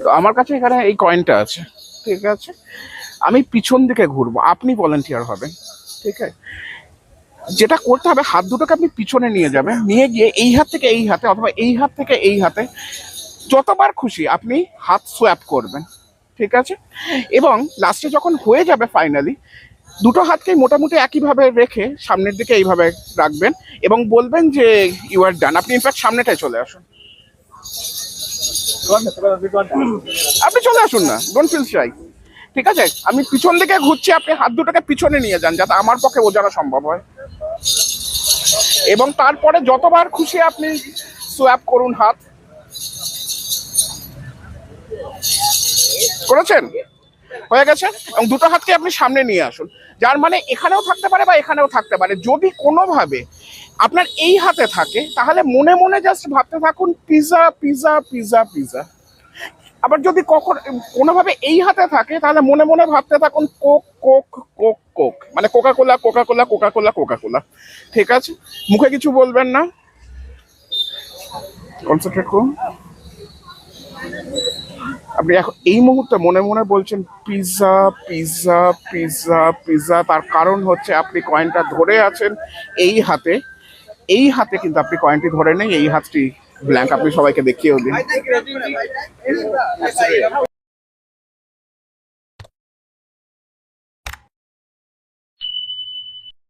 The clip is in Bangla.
তো আমার কাছে এখানে এই কয়েনটা আছে, ঠিক আছে? আমি পিছন দিকে ঘুরবো, আপনি ভলেন্টিয়ার হবেন, ঠিক আছে? যেটা করতে হবে, হাত দুটোকে আপনি পিছনে নিয়ে যাবেন, নিয়ে গিয়ে এই হাত থেকে এই হাতে অথবা এই হাত থেকে এই হাতে যতবার খুশি আপনি হাত সোয়াপ করবেন, ঠিক আছে? এবং লাস্টে যখন হয়ে যাবে ফাইনালি, দুটো হাতকেই মোটামুটি একইভাবে রেখে সামনের দিকে এইভাবে রাখবেন এবং বলবেন যে ইউ আর ডান। আপনি ইনফ্যাক্ট সামনেটায় চলে আসুন, আপনি চলে আসুন না, ডোন্ট ফিল শাই, ঠিক আছে? আমি পিছন দিকে ঘুরছি, আপনি হাত দুটোকে পিছনে নিয়ে যান যাতে আমার পক্ষে বোঝানো সম্ভব হয়, এবং তারপরে যতবার খুশি আপনি সোয়াপ করুন হাত। করেছেন? হয়ে গেছে। এবং দুটো হাতকে আপনি সামনে নিয়ে আসুন, যার মানে এখানেও থাকতে পারে বা এখানেও থাকতে পারে। যদি কোনোভাবে আপনার এই হাতে থাকে তাহলে মনে মনে জাস্ট ভাবতে থাকুন পিজা পিজা পিজা পিজা। আবার যদি কখন কোনোভাবে এই হাতে থাকে তাহলে মনে মনে ভাবতে থাকুন কোক কোক কোক কোক, মানে Coca Cola Coca Cola Coca Cola Coca Cola, ঠিক আছে? মুখে কিছু বলবেন না, কনসেন্ট্রেট করুন। আপনি এখন এই মুহূর্তে মনে মনে বলছেন পিৎজা পিৎজা পিৎজা পিৎজা। তার কারণ হচ্ছে আপনি কয়েনটা ধরে আছেন এই হাতে, এই হাতে কিন্তু আপনি কয়েনটি ধরে নেই, এই হাতটি ব্ল্যাঙ্ক। আপনি সবাইকে দেখিয়েও দিন।